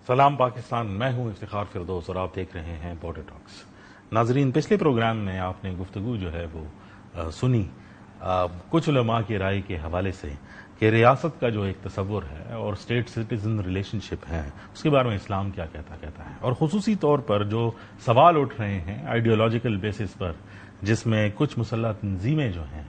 سلام پاکستان، میں ہوں افتخار فردوس اور آپ دیکھ رہے ہیں بارڈر ٹاکس۔ ناظرین، پچھلے پروگرام میں آپ نے گفتگو جو ہے وہ سنی کچھ علماء کی رائے کے حوالے سے کہ ریاست کا جو ایک تصور ہے اور اسٹیٹ سٹیزن ریلیشن شپ ہے اس کے بارے میں اسلام کیا کہتا ہے، اور خصوصی طور پر جو سوال اٹھ رہے ہیں آئیڈیولوجیکل بیسس پر، جس میں کچھ مسلح تنظیمیں جو ہیں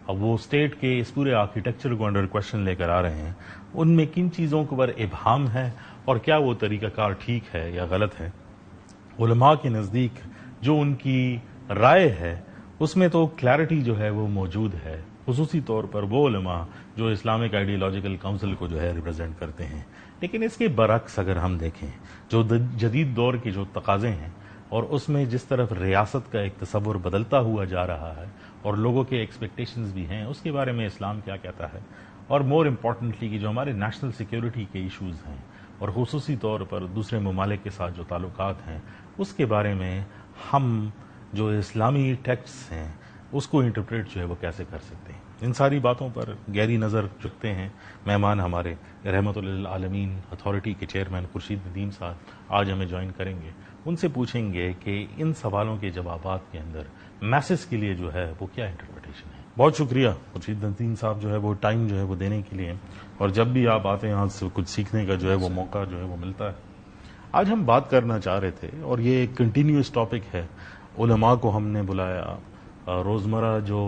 وہ اسٹیٹ کے اس پورے آرکیٹیکچر کو انڈر کوشچن لے کر آ رہے ہیں، ان میں کن چیزوں کے اوپر ابہام ہے اور کیا وہ طریقہ کار ٹھیک ہے یا غلط ہے۔ علماء کے نزدیک جو ان کی رائے ہے اس میں تو کلیئرٹی جو ہے وہ موجود ہے، خصوصی طور پر وہ علماء جو اسلامک آئیڈیولوجیکل کونسل کو جو ہے ریپرزینٹ کرتے ہیں۔ لیکن اس کے برعکس اگر ہم دیکھیں جو جدید دور کے جو تقاضے ہیں اور اس میں جس طرف ریاست کا ایک تصور بدلتا ہوا جا رہا ہے اور لوگوں کے ایکسپیکٹیشنز بھی ہیں، اس کے بارے میں اسلام کیا کہتا ہے، اور مور امپورٹنٹلی کہ جو ہمارے نیشنل سیکیورٹی کے ایشوز ہیں اور خصوصی طور پر دوسرے ممالک کے ساتھ جو تعلقات ہیں اس کے بارے میں ہم جو اسلامی ٹیکسٹ ہیں اس کو انٹرپریٹ جو ہے وہ کیسے کر سکتے ہیں۔ ان ساری باتوں پر گہری نظر رکھتے ہیں مہمان ہمارے رحمت للعالمین اتھارٹی کے چیئرمین خورشید ندیم صاحب آج ہمیں جوائن کریں گے۔ ان سے پوچھیں گے کہ ان سوالوں کے جوابات کے اندر میسج کے لیے جو ہے وہ کیا انٹرپریٹیشن ہے۔ بہت شکریہ خورشید ندیم صاحب جو ہے وہ ٹائم جو ہے وہ دینے کے لیے، اور جب بھی آپ آتے ہیں یہاں سے کچھ سیکھنے کا جو ہے وہ موقع جو ہے وہ ملتا ہے۔ آج ہم بات کرنا چاہ رہے تھے اور یہ ایک کنٹینیوس ٹاپک ہے، علماء کو ہم نے بلایا، روزمرہ جو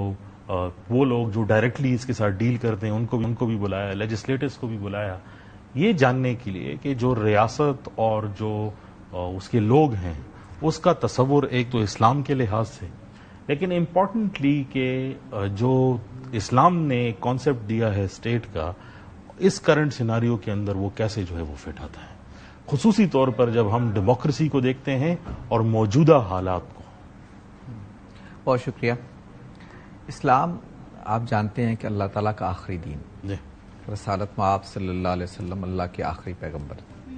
وہ لوگ جو ڈائریکٹلی اس کے ساتھ ڈیل کرتے ہیں ان کو بھی بلایا، لیجسلیٹرز کو بھی بلایا، یہ جاننے کے لیے کہ جو ریاست اور جو اس کے لوگ ہیں اس کا تصور ایک تو اسلام کے لحاظ سے، لیکن امپورٹنٹلی کہ جو اسلام نے کانسیپٹ دیا ہے اسٹیٹ کا اس کرنٹ سیناریو کے اندر وہ کیسے جو ہے وہ فٹ آتا ہے، خصوصی طور پر جب ہم ڈیموکریسی کو دیکھتے ہیں اور موجودہ حالات کو۔ بہت شکریہ۔ اسلام آپ جانتے ہیں کہ اللہ تعالیٰ کا آخری دین، جی، رسالت میں آپ صلی اللہ علیہ وسلم اللہ کے آخری پیغمبر تھے۔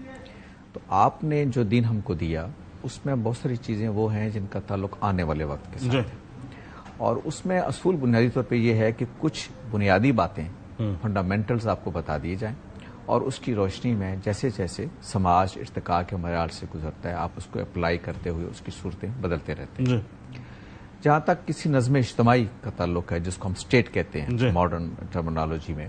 تو آپ نے جو دین ہم کو دیا اس میں بہت ساری چیزیں وہ ہیں جن کا تعلق آنے والے وقت کے ساتھ ہے، اور اس میں اصول بنیادی طور پہ یہ ہے کہ کچھ بنیادی باتیں فنڈامنٹلز آپ کو بتا دیے جائیں، اور اس کی روشنی میں جیسے جیسے سماج ارتقاء کے معیار سے گزرتا ہے آپ اس کو اپلائی کرتے ہوئے اس کی صورتیں بدلتے رہتے ہیں۔ جہاں تک کسی نظم اجتماعی کا تعلق ہے جس کو ہم اسٹیٹ کہتے ہیں ماڈرن ٹرمنالوجی میں،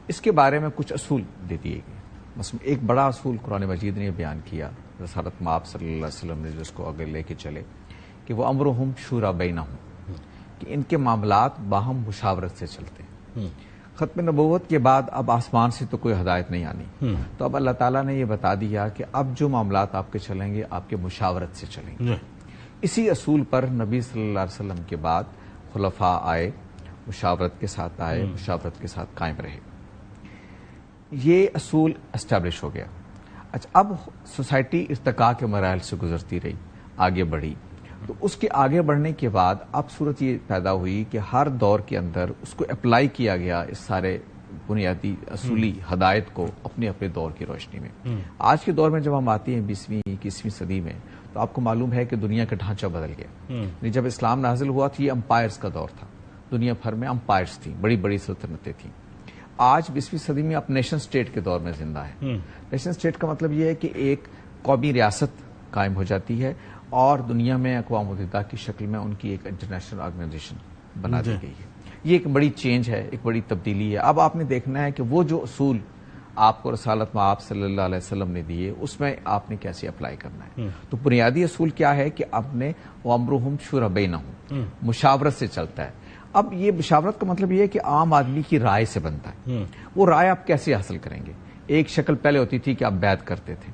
اس کے بارے میں کچھ اصول دے دیے گئے۔ مثلا ایک بڑا اصول قرآن مجید نے بیان کیا، رسالت مآب صلی اللہ علیہ وسلم نے جس کو آگے لے کے چلے، کہ وہ امرہم شورا بینہم، کہ ان کے معاملات باہم مشاورت سے چلتے ہیں۔ ختم نبوت کے بعد اب آسمان سے تو کوئی ہدایت نہیں آنی، تو اب اللہ تعالیٰ نے یہ بتا دیا کہ اب جو معاملات آپ کے چلیں گے آپ کے مشاورت سے چلیں گے۔ اسی اصول پر نبی صلی اللہ علیہ وسلم کے بعد خلفاء آئے، مشاورت کے ساتھ آئے، مشاورت کے ساتھ قائم رہے، یہ اصول اسٹیبلش ہو گیا۔ اچھا، اب سوسائٹی ارتقاء کے مراحل سے گزرتی رہی، آگے بڑھی، تو اس کے آگے بڑھنے کے بعد اب صورت یہ پیدا ہوئی کہ ہر دور کے اندر اس کو اپلائی کیا گیا، اس سارے بنیادی اصولی ہدایت کو اپنے اپنے دور کی روشنی میں۔ آج کے دور میں جب ہم آتے ہیں 20ویں 21ویں صدی میں، تو آپ کو معلوم ہے کہ دنیا کا ڈھانچہ بدل گیا۔ جب اسلام نازل ہوا تو یہ امپائرز کا دور تھا، دنیا بھر میں امپائرز تھیں، بڑی بڑی سلطنتیں تھیں۔ آج 20ویں صدی میں آپ نیشن اسٹیٹ کے دور میں زندہ ہیں۔ نیشن اسٹیٹ کا مطلب یہ ہے کہ ایک قومی ریاست قائم ہو جاتی ہے اور دنیا میں اقوام متحدہ کی شکل میں ان کی ایک انٹرنیشنل آرگنائزیشن بنا دی گئی ہے۔ یہ ایک بڑی چینج ہے، ایک بڑی تبدیلی ہے۔ اب آپ نے دیکھنا ہے کہ وہ جو اصول آپ کو رسالت میں آپ صلی اللہ علیہ وسلم نے دیے اس میں آپ نے کیسے اپلائی کرنا ہے۔ تو بنیادی اصول کیا ہے کہ آپ نے وَأَمْرُهُمْ شُورَى بَيْنَهُمْ، مشاورت سے چلتا ہے۔ اب یہ مشاورت کا مطلب یہ ہے کہ عام آدمی کی رائے سے بنتا ہے۔ وہ رائے آپ کیسے حاصل کریں گے؟ ایک شکل پہلے ہوتی تھی کہ آپ بیعت کرتے تھے،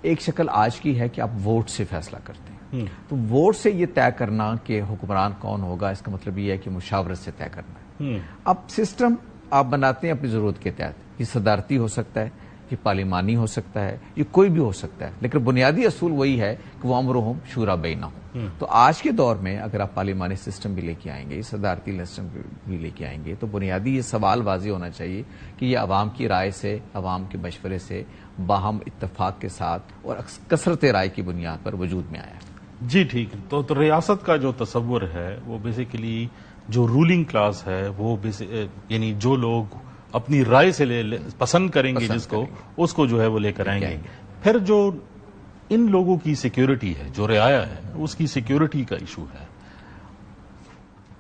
ایک شکل آج کی ہے کہ آپ ووٹ سے فیصلہ کرتے ہیں۔ تو ووٹ سے یہ طے کرنا کہ حکمران کون ہوگا، اس کا مطلب یہ ہے کہ مشاورت سے طے کرنا ہے۔ اب سسٹم آپ بناتے ہیں اپنی ضرورت کے تحت، یہ صدارتی ہو سکتا ہے، یہ پارلیمانی ہو سکتا ہے، یہ کوئی بھی ہو سکتا ہے، لیکن بنیادی اصول وہی ہے کہ وہ امرہم شورا بینہم۔ تو آج کے دور میں اگر آپ پارلیمانی سسٹم بھی لے کے آئیں گے، صدارتی سسٹم بھی لے کے آئیں گے، تو بنیادی یہ سوال واضح ہونا چاہیے کہ یہ عوام کی رائے سے، عوام کے مشورے سے، باہم اتفاق کے ساتھ اور کثرت رائے کی بنیاد پر وجود میں آیا ہے۔ جی ٹھیک، تو ریاست کا جو تصور ہے وہ بیسیکلی جو رولنگ کلاس ہے وہ یعنی جو لوگ اپنی رائے سے پسند کریں گے جس کو، اس کو جو ہے وہ لے کر آئیں گے۔ پھر جو ان لوگوں کی سیکیورٹی ہے، جو رعایا ہے، اس کی سیکیورٹی کا ایشو ہے،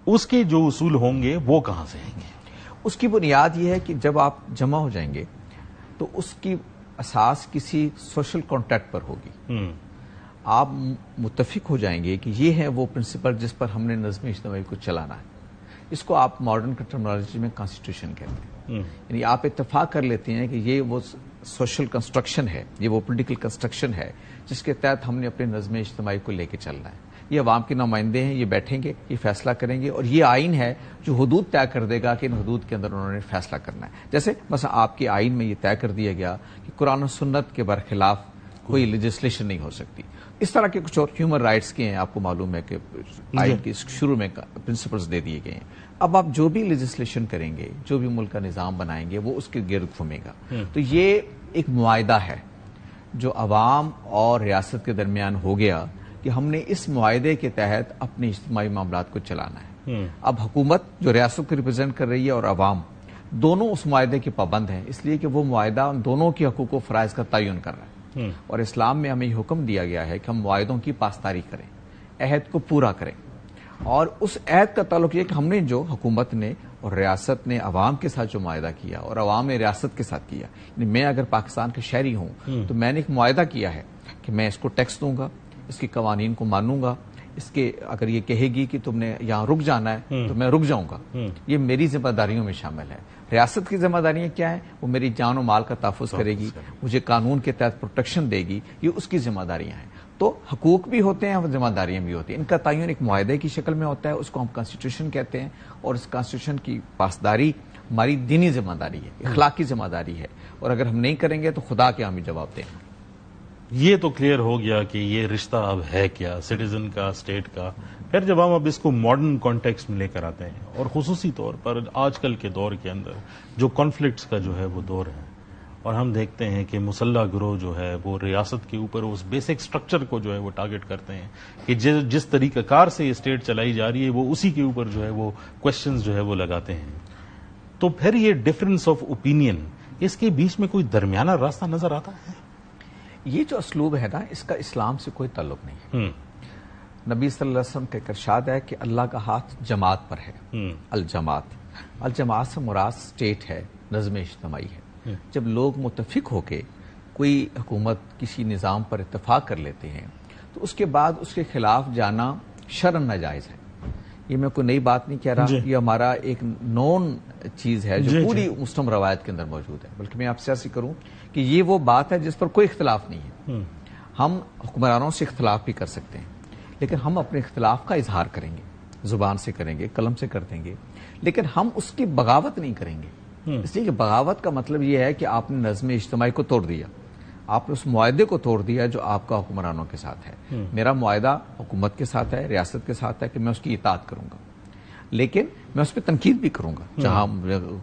اس کے جو اصول ہوں گے وہ کہاں سے آئیں گے؟ اس کی بنیاد یہ ہے کہ جب آپ جمع ہو جائیں گے تو اس کی اساس کسی سوشل کانٹیکٹ پر ہوگی. آپ متفق ہو جائیں گے کہ یہ ہے وہ پرنسپل جس پر ہم نے نظم اجتماعی کو چلانا ہے. اس کو آپ ماڈرن ٹرمنالوجی میں کانسٹیٹیوشن کہتے ہیں. یعنی آپ اتفاق کر لیتے ہیں کہ یہ وہ سوشل کنسٹرکشن ہے، یہ وہ پولیٹیکل کنسٹرکشن ہے جس کے تحت ہم نے اپنے نظم اجتماعی کو لے کے چلنا ہے. یہ عوام کے نمائندے ہیں، یہ بیٹھیں گے، یہ فیصلہ کریں گے، اور یہ آئین ہے جو حدود طے کر دے گا کہ ان حدود کے اندر انہوں نے فیصلہ کرنا ہے. جیسے مثلا آپ کے آئین میں یہ طے کر دیا گیا کہ قرآن و سنت کے برخلاف کوئی لیجسلیشن نہیں ہو سکتی. اس طرح کے کچھ اور ہیومن رائٹس کے ہیں، آپ کو معلوم ہے کہ آئین کے شروع میں پرنسپلز دے دیے گئے ہیں. اب آپ جو بھی لیجسلیشن کریں گے، جو بھی ملک کا نظام بنائیں گے، وہ اس کے گرد گھومے گا. تو یہ ایک معاہدہ ہے جو عوام اور ریاست کے درمیان ہو گیا کہ ہم نے اس معاہدے کے تحت اپنے اجتماعی معاملات کو چلانا ہے. اب حکومت جو ریاست کو ریپرزینٹ کر رہی ہے اور عوام دونوں اس معاہدے کے پابند ہیں، اس لیے کہ وہ معاہدہ ان دونوں کے حقوق و فرائض کا تعین کر رہا ہے. اور اسلام میں ہمیں یہ حکم دیا گیا ہے کہ ہم معاہدوں کی پاسداری کریں، عہد کو پورا کریں. اور اس عہد کا تعلق یہ کہ ہم نے جو حکومت نے اور ریاست نے عوام کے ساتھ جو معاہدہ کیا اور عوام نے ریاست کے ساتھ کیا، یعنی میں اگر پاکستان کا شہری ہوں تو میں نے ایک معاہدہ کیا ہے کہ میں اس کو ٹیکس دوں گا، اس کے قوانین کو مانوں گا، اس کے اگر یہ کہے گی کہ تم نے یہاں رک جانا ہے تو میں رک جاؤں گا. یہ میری ذمہ داریوں میں شامل ہے. ریاست کی ذمہ داریاں کیا ہیں؟ وہ میری جان و مال کا تحفظ کرے گی، مجھے قانون کے تحت پروٹیکشن دے گی. یہ اس کی ذمہ داریاں ہیں. تو حقوق بھی ہوتے ہیں اور ذمہ داریاں بھی ہوتی ہیں. ان کا تعین ایک معاہدے کی شکل میں ہوتا ہے، اس کو ہم کانسٹیٹیوشن کہتے ہیں. اور اس کانسٹیٹیوشن کی پاسداری ہماری دینی ذمہ داری ہے، اخلاقی ذمہ داری ہے. اور اگر ہم نہیں کریں گے تو خدا کے ہم جواب دیں گے. یہ تو کلیئر ہو گیا کہ یہ رشتہ اب ہے کیا، سٹیزن کا، اسٹیٹ کا. پھر جب ہم اب اس کو ماڈرن کانٹیکسٹ میں لے کر آتے ہیں، اور خصوصی طور پر آج کل کے دور کے اندر جو کانفلکٹس کا جو ہے وہ دور ہے، اور ہم دیکھتے ہیں کہ مسلح گروہ جو ہے وہ ریاست کے اوپر اس بیسک سٹرکچر کو جو ہے وہ ٹارگٹ کرتے ہیں کہ جس طریقہ کار سے یہ اسٹیٹ چلائی جا رہی ہے وہ اسی کے اوپر جو ہے وہ کوشچنز جو ہے وہ لگاتے ہیں. تو پھر یہ ڈفرنس آف اوپینین، اس کے بیچ میں کوئی درمیانہ راستہ نظر آتا ہے؟ یہ جو اسلوب ہے نا، اس کا اسلام سے کوئی تعلق نہیں ہے. نبی صلی اللہ علیہ وسلم کا ارشاد ہے کہ اللہ کا ہاتھ جماعت پر ہے. الجماعت سے مراد اسٹیٹ ہے، نظم اجتماعی ہے. جب لوگ متفق ہو کے کوئی حکومت کسی نظام پر اتفاق کر لیتے ہیں تو اس کے بعد اس کے خلاف جانا شرعاً ناجائز ہے. یہ میں کوئی نئی بات نہیں کہہ رہا، یہ ہمارا ایک نون چیز ہے جو پوری مسلم روایت کے اندر موجود ہے. بلکہ میں آپ سے ایسی کروں کہ یہ وہ بات ہے جس پر کوئی اختلاف نہیں ہے. ہم حکمرانوں سے اختلاف بھی کر سکتے ہیں، لیکن ہم اپنے اختلاف کا اظہار کریں گے، زبان سے کریں گے، قلم سے کر دیں گے، لیکن ہم اس کی بغاوت نہیں کریں گے. اس لیے کہ بغاوت کا مطلب یہ ہے کہ آپ نے نظم اجتماعی کو توڑ دیا، آپ نے اس معاہدے کو توڑ دیا جو آپ کا حکمرانوں کے ساتھ ہے. میرا معاہدہ حکومت کے ساتھ ہے، ریاست کے ساتھ ہے کہ میں اس کی اطاعت کروں گا، لیکن میں اس پہ تنقید بھی کروں گا جہاں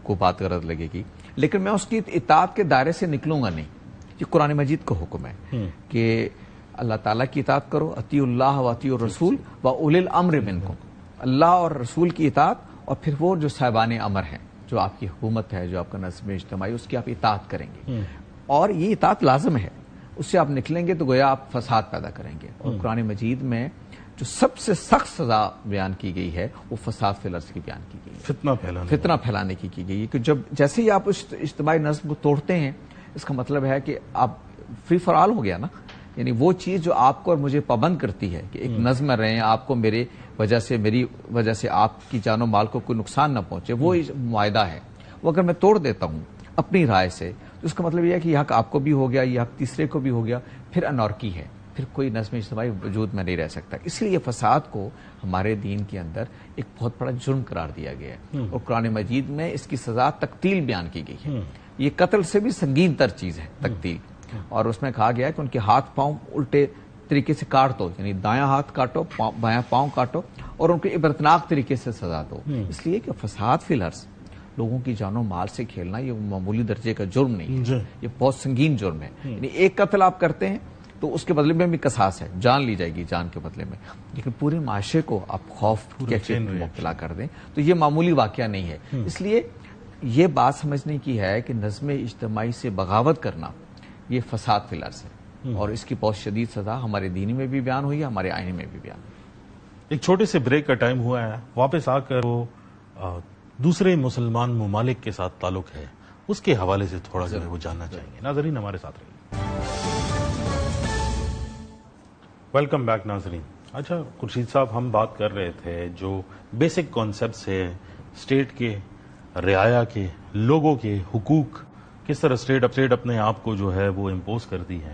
کو بات غلط لگے گی، لیکن میں اس کی اطاعت کے دائرے سے نکلوں گا نہیں. یہ قرآن مجید کا حکم ہے کہ اللہ تعالیٰ کی اطاعت کرو، اطیعوا اللہ و اطیعوا الرسول و اولی الامر منکم. اللہ اور رسول کی اطاعت، اور پھر وہ جو صاحبان امر ہیں، جو آپ کی حکومت ہے، جو آپ کا نظم اجتماعی، اس کی آپ اطاعت کریں گے. اور یہ اطاعت لازم ہے. اس سے آپ نکلیں گے تو گویا آپ فساد پیدا کریں گے. اور قرآن مجید میں جو سب سے سخت سزا بیان کی گئی ہے وہ فساد فی الارض کی بیان کی گئی ہے، فتنہ پھیلانے کی گئی ہے. کہ جب جیسے ہی آپ اس اجتماعی نظم کو توڑتے ہیں، اس کا مطلب ہے کہ آپ فری فار آل ہو گیا نا. یعنی وہ چیز جو آپ کو اور مجھے پابند کرتی ہے کہ ایک نظم میں رہیں، آپ کو میری وجہ سے آپ کی جان و مال کو کوئی نقصان نہ پہنچے، وہ معاہدہ ہے. وہ اگر میں توڑ دیتا ہوں اپنی رائے سے تو اس کا مطلب یہ ہے کہ یہ حق آپ کو بھی ہو گیا، یہ حق تیسرے کو بھی ہو گیا، پھر انارکی ہے، پھر کوئی نظم اجتماعی وجود میں نہیں رہ سکتا. اس لیے فساد کو ہمارے دین کے اندر ایک بہت بڑا جرم قرار دیا گیا ہے. اور قرآن مجید میں اس کی سزا تقتیل بیان کی گئی ہے. یہ قتل سے بھی سنگین تر چیز ہے تقتیل. اور اس میں کہا گیا ہے کہ ان کے ہاتھ پاؤں الٹے طریقے سے کاٹ دو، یعنی دایاں ہاتھ کاٹو، بایاں پاؤں کاٹو، اور ان کو عبرتناک طریقے سے سزا دو. اس لیے کہ فساد فی الارض، لوگوں کی جان و مال سے کھیلنا، یہ معمولی درجے کا جرم نہیں ہے، یہ بہت سنگین جرم ہے. یعنی ایک قتل آپ کرتے ہیں تو اس کے بدلے میں بھی قصاص ہے، جان لی جائے گی جان کے بدلے میں. لیکن پورے معاشرے کو آپ خوف کیفیت میں مبتلا کر دیں تو یہ معمولی واقعہ نہیں ہے. اس لیے یہ بات سمجھنے کی ہے کہ نظم اجتماعی سے بغاوت کرنا یہ فساد فی الارض ہے. اور اس کی بہت شدید سزا ہمارے دین میں بھی بیان ہوئی ہے، ہمارے آئین میں بھی بیان ہوئی۔ ایک چھوٹے سے بریک کا ٹائم ہوا ہے، واپس آ کر وہ دوسرے مسلمان ممالک کے ساتھ تعلق ہے، اس کے حوالے سے تھوڑا جو ہے وہ جاننا چاہیں گے۔ ناظرین ہمارے ساتھ رہیے۔ ویلکم بیک ناظرین۔ اچھا خورشید صاحب، ہم بات کر رہے تھے جو بیسک کانسیپٹس ہے اسٹیٹ کے، رعایا کے، لوگوں کے حقوق، کس طرح اسٹیٹ اپنے آپ کو جو ہے وہ امپوز کرتی ہے،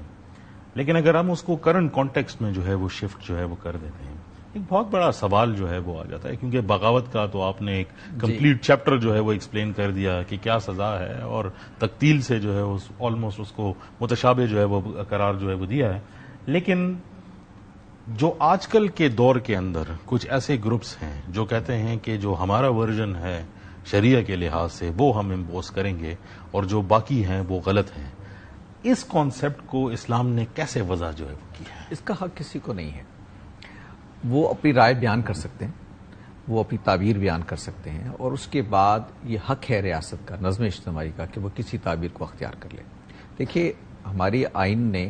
لیکن اگر ہم اس کو کرنٹ کانٹیکسٹ میں جو ہے وہ شفٹ جو ہے وہ کر دیتے ہیں، ایک بہت بڑا سوال جو ہے وہ آ جاتا ہے، کیونکہ بغاوت کا تو آپ نے ایک کمپلیٹ چیپٹر جو ہے وہ ایکسپلین کر دیا کہ کیا سزا ہے، اور تقتیل سے جو ہے آلموسٹ اس کو متشابہ جو ہے وہ قرار جو ہے وہ دیا ہے۔ لیکن جو آج کل کے دور کے اندر کچھ ایسے گروپس ہیں جو کہتے ہیں کہ جو ہمارا ورژن ہے شریعہ کے لحاظ سے وہ ہم امپوز کریں گے اور جو باقی ہیں وہ غلط ہیں، اس کانسیپٹ کو اسلام نے کیسے وضع جو ہے وہ کی ہے؟ اس کا حق کسی کو نہیں ہے، وہ اپنی رائے بیان کر سکتے ہیں، وہ اپنی تعبیر بیان کر سکتے ہیں، اور اس کے بعد یہ حق ہے ریاست کا، نظم اجتماعی کا، کہ وہ کسی تعبیر کو اختیار کر لے۔ دیکھیے ہماری آئین نے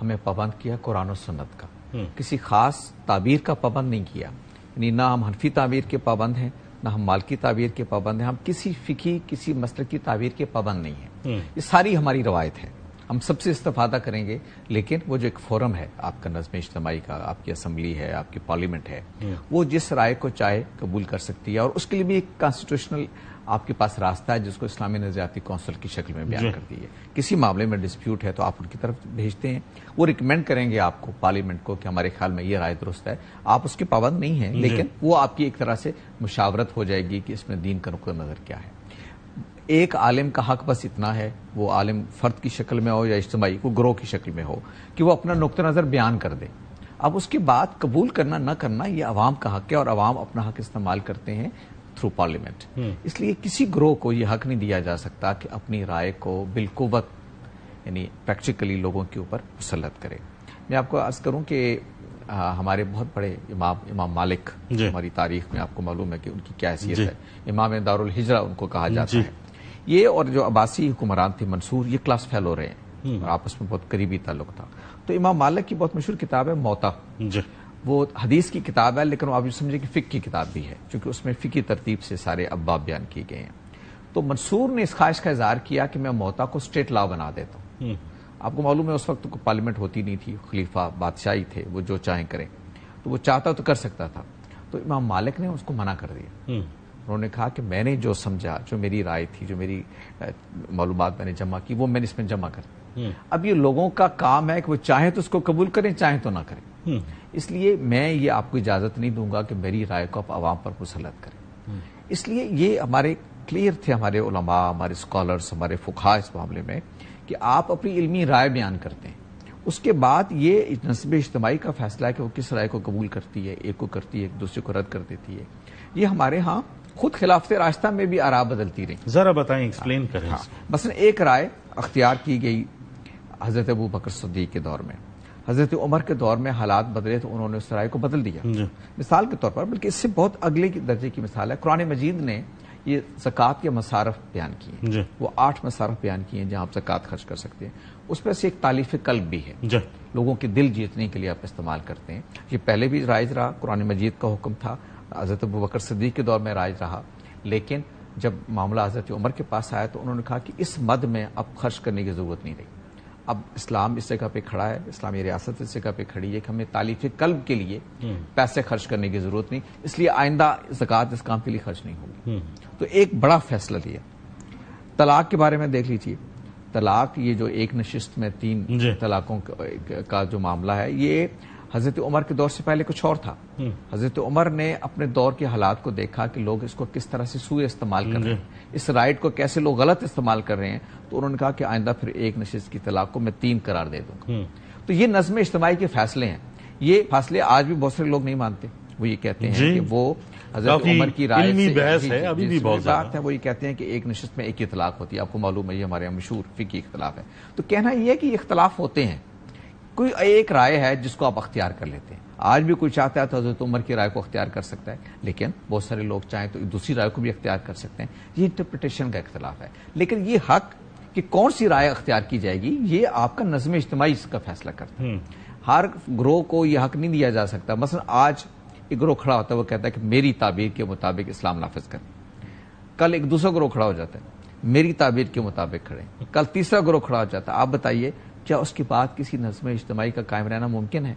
ہمیں پابند کیا قرآن و سنت کا، کسی خاص تعبیر کا پابند نہیں کیا، یعنی نہ ہم حنفی تعبیر کے پابند ہیں، نہ ہم مالکی تعبیر کے پابند ہیں، ہم کسی فقہی کسی مسلک کی تعبیر کے پابند نہیں ہیں۔ یہ ساری ہماری روایت ہے، ہم سب سے استفادہ کریں گے، لیکن وہ جو ایک فورم ہے آپ کا نظم اجتماعی کا، آپ کی اسمبلی ہے، آپ کی پارلیمنٹ ہے، وہ جس رائے کو چاہے قبول کر سکتی ہے، اور اس کے لیے بھی ایک کانسٹیٹیوشنل آپ کے پاس راستہ ہے جس کو اسلامی نظریاتی کونسل کی شکل میں بیان کرتی ہے۔ کسی معاملے میں ڈسپیوٹ ہے تو آپ ان کی طرف بھیجتے ہیں، وہ ریکمینڈ کریں گے آپ کو پارلیمنٹ کو کہ ہمارے خیال میں یہ رائے درست ہے، آپ اس کے پابند نہیں ہیں، لیکن وہ آپ کی ایک طرح سے مشاورت ہو جائے گی کہ اس میں دین کا نقطہ نظر کیا ہے۔ ایک عالم کا حق بس اتنا ہے، وہ عالم فرد کی شکل میں ہو یا اجتماعی کو گروہ کی شکل میں ہو، کہ وہ اپنا نقطہ نظر بیان کر دے۔ اب اس کے بعد قبول کرنا نہ کرنا یہ عوام کا حق ہے، اور عوام اپنا حق استعمال کرتے ہیں تھرو پارلیمنٹ۔ اس لیے کسی گروہ کو یہ حق نہیں دیا جا سکتا کہ اپنی رائے کو بالقوت یعنی پریکٹیکلی لوگوں کے اوپر مسلط کرے۔ میں آپ کو عرض کروں کہ ہمارے بہت بڑے امام مالک، ہماری تاریخ میں آپ کو معلوم ہے کہ ان کی کیا حیثیت ہے، امام دارالحجرہ ان کو کہا جاتا ہے۔ یہ اور جو عباسی حکمران تھے منصور، یہ کلاس فیلو رہے ہیں اور آپس میں بہت قریبی تعلق تھا۔ تو امام مالک کی بہت مشہور کتاب ہے موطا، وہ حدیث کی کتاب ہے، لیکن وہ آپ یہ سمجھے کہ فقہ کی کتاب بھی ہے، کیونکہ اس میں فقہی ترتیب سے سارے ابواب بیان کیے گئے ہیں۔ تو منصور نے اس خواہش کا اظہار کیا کہ میں موطا کو اسٹیٹ لا بنا دیتا ہوں۔ آپ کو معلوم ہے اس وقت کوئی پارلیمنٹ ہوتی نہیں تھی، خلیفہ بادشاہی تھے، وہ جو چاہیں کریں، تو وہ چاہتا تو کر سکتا تھا۔ تو امام مالک نے اس کو منع کر دیا، انہوں نے کہا کہ میں نے جو سمجھا، جو میری رائے تھی، جو میری معلومات میں نے جمع کی، وہ میں نے اس میں جمع کر۔ اب یہ لوگوں کا کام ہے کہ وہ چاہیں تو اس کو قبول کریں، چاہیں تو نہ کریں، اس لیے میں یہ آپ کو اجازت نہیں دوں گا کہ میری رائے کو آپ عوام پر مسلط کریں۔ اس لیے یہ ہمارے کلیئر تھے، ہمارے علماء، ہمارے اسکالرز، ہمارے فقہاء اس معاملے میں، کہ آپ اپنی علمی رائے بیان کرتے ہیں، اس کے بعد یہ نسب اجتماعی کا فیصلہ ہے کہ وہ کس رائے کو قبول کرتی ہے، ایک کو کرتی ہے، ایک دوسرے کو رد کر دیتی ہے۔ یہ ہمارے ہاں خود خلافت راستہ میں بھی آراء بدلتی رہی۔ ذرا بتائیں، ایکسپلین کریں۔ مثلا ایک رائے اختیار کی گئی حضرت ابو بکر صدیق کے دور میں، حضرت عمر کے دور میں حالات بدلے تو انہوں نے اس رائے کو بدل دیا۔ مثال کے طور پر، بلکہ اس سے بہت اگلے درجے کی مثال ہے، قرآن مجید نے یہ زکوٰۃ کے مصارف بیان کیے ہیں، وہ 8 مصارف بیان کیے ہیں جہاں آپ زکوٰۃ خرچ کر سکتے ہیں۔ اس میں سے ایک تالیف قلب بھی ہے، لوگوں کے دل جیتنے کے لیے آپ استعمال کرتے ہیں۔ یہ پہلے بھی رائج رہا، قرآن مجید کا حکم تھا، حضرت ابو بکر صدیق کے دور میں رائج رہا، لیکن جب معاملہ حضرت عمر کے پاس آیا تو انہوں نے کہا کہ اس مد میں اب خرچ کرنے کی ضرورت نہیں رہی۔ اب اسلام اس جگہ پہ کھڑا ہے، اسلامی ریاست اس جگہ پہ کھڑی ہے کہ ہمیں تالیف قلب کے لیے پیسے خرچ کرنے کی ضرورت نہیں، اس لیے آئندہ زکوٰۃ اس کام کے لیے خرچ نہیں ہوگی۔ تو ایک بڑا فیصلہ لیا۔ طلاق کے بارے میں دیکھ لیجیے، طلاق یہ جو ایک نشست میں 3 طلاقوں کا جو معاملہ ہے، یہ حضرت عمر کے دور سے پہلے کچھ اور تھا۔ حضرت عمر نے اپنے دور کے حالات کو دیکھا کہ لوگ اس کو کس طرح سے سوء استعمال کر رہے ہیں، اس رائٹ کو کیسے لوگ غلط استعمال کر رہے ہیں، تو انہوں نے کہا کہ آئندہ پھر ایک نشست کی طلاق کو میں 3 قرار دے دوں گا۔ تو یہ نظم اجتماعی کے فیصلے ہیں، یہ فیصلے آج بھی بہت سارے لوگ نہیں مانتے، وہ یہ کہتے ہیں کہ وہ حضرت عمر کی رائے سے ابھی بھی بہت بات ہے، وہ یہ کہتے ہیں کہ ایک نشست میں ایک ہی طلاق ہوتی ہے۔ آپ کو معلوم ہے یہ ہمارے یہاں مشہور فقہی اختلاف ہے۔ تو کہنا یہ ہے کہ یہ اختلاف ہوتے ہیں، کوئی ایک رائے ہے جس کو آپ اختیار کر لیتے ہیں۔ آج بھی کوئی چاہتا ہے تو حضرت عمر کی رائے کو اختیار کر سکتا ہے، لیکن بہت سارے لوگ چاہیں تو دوسری رائے کو بھی اختیار کر سکتے ہیں۔ یہ انٹرپریٹیشن کا اختلاف ہے، لیکن یہ حق کہ کون سی رائے اختیار کی جائے گی یہ آپ کا نظم اجتماعی اس کا فیصلہ کرتا ہے. ہر گروہ کو یہ حق نہیں دیا جا سکتا. مثلا آج ایک گروہ کھڑا ہوتا ہے وہ کہتا ہے کہ میری تعبیر کے مطابق اسلام نافذ کریں. کل ایک دوسرا گروہ کھڑا ہو جاتا ہے میری تعبیر کے مطابق کھڑے. کل تیسرا گروہ کھڑا ہو جاتا ہے. آپ بتائیے کیا اس کے بعد کسی نظم اجتماعی کا قائم رہنا ممکن ہے؟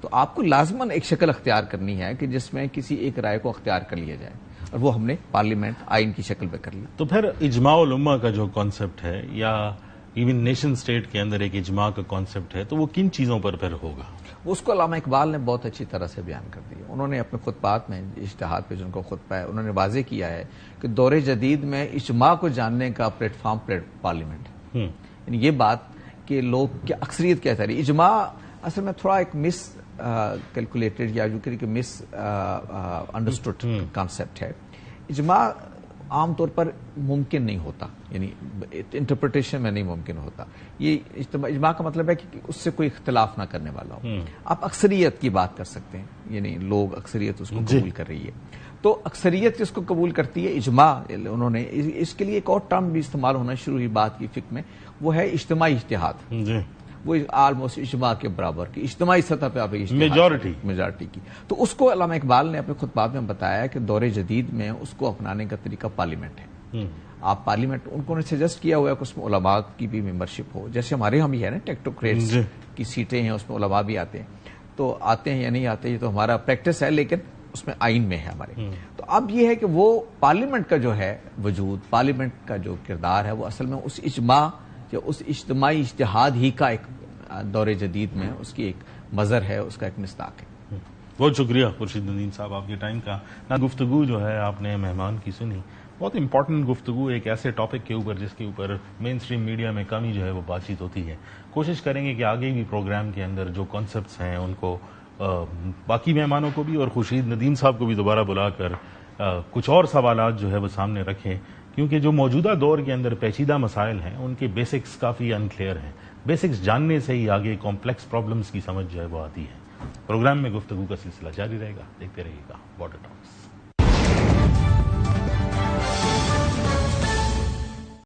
تو آپ کو لازماً ایک شکل اختیار کرنی ہے کہ جس میں کسی ایک رائے کو اختیار کر لیا جائے, اور وہ ہم نے پارلیمنٹ آئین کی شکل پہ کر لی. تو پھر اجماع الامہ کا جو کانسیپٹ ہے یا ایون نیشن سٹیٹ کے اندر ایک اجماع کا کانسیپٹ ہے تو وہ کن چیزوں پر پھر ہوگا؟ اس کو علامہ اقبال نے بہت اچھی طرح سے بیان کر دیا. انہوں نے اپنے خطبات میں اجتہاد پہ جن کو خطبہ ہے انہوں نے واضح کیا ہے کہ دور جدید میں اجماع کو جاننے کا پلیٹ فارم پارلیمنٹ ہے. یعنی یہ بات کہ لوگ کیا اکثریت کہتا ہے. اجماع اصل میں تھوڑا ایک مس کیلکولیٹڈ یا جو کہ مس انڈرسٹوڈ کانسیپٹ ہے. اجماع عام طور پر ممکن نہیں ہوتا, یعنی انٹرپریٹیشن میں نہیں ممکن ہوتا. یہ اجماع کا مطلب ہے کہ اس سے کوئی اختلاف نہ کرنے والا ہو. آپ اکثریت کی بات کر سکتے ہیں, یعنی لوگ اکثریت اس کو قبول کر رہی ہے. تو اکثریت اس کو قبول کرتی ہے. اجماع انہوں نے اس کے لیے ایک اور ٹرم بھی استعمال ہونا شروع ہوئی بات کی فقہ میں, وہ ہے اجتماعی اجتہاد. وہ آلموسٹ اجماع کے برابر کی اجتماعی سطح پہ آپ میجارٹی کی. تو اس کو علامہ اقبال نے اپنے خطبات میں بتایا کہ دور جدید میں اس کو اپنانے کا طریقہ پارلیمنٹ ہے. آپ پارلیمنٹ ان کو نے سجیسٹ کیا ہوا ہے کہ اس میں علماء کی بھی ممبرشپ ہو, جیسے ہمارے ہم ہی ہے نا ٹیکٹوکریٹس کی سیٹیں ہیں اس میں علماء بھی آتے ہیں. تو آتے ہیں یا نہیں آتے یہ تو ہمارا پریکٹس ہے, لیکن اس میں آئین میں ہے ہمارے. تو اب یہ ہے کہ وہ پارلیمنٹ کا جو ہے وجود, پارلیمنٹ کا جو کردار ہے وہ اصل میں اس اجماع یا اس اجتماعی اجتہاد ہی کا ایک دور جدید میں اس کی ایک مظہر ہے, اس کا ایک مصداق ہے. بہت شکریہ خورشید ندیم صاحب آپ کے ٹائم کا. گفتگو جو ہے آپ نے مہمان کی سنی, بہت امپورٹنٹ گفتگو ایک ایسے ٹاپک کے اوپر جس کے اوپر مین اسٹریم میڈیا میں کم ہی جو ہے وہ بات چیت ہوتی ہے. کوشش کریں گے کہ آگے بھی پروگرام کے اندر جو کانسیپٹس ہیں ان کو باقی مہمانوں کو بھی اور خورشید ندیم صاحب کو بھی دوبارہ بلا کر کچھ اور سوالات جو ہے وہ سامنے رکھیں, کیونکہ جو موجودہ دور کے اندر پیچیدہ مسائل ہیں ان کے بیسکس کافی انکلیئر ہیں. بیسکس جاننے سے ہی آگے کمپلیکس پرابلمس کی سمجھ جو ہے وہ آتی ہے. پروگرام میں گفتگو کا سلسلہ جاری رہے گا, دیکھتے رہیے گا بارڈر ٹاکس.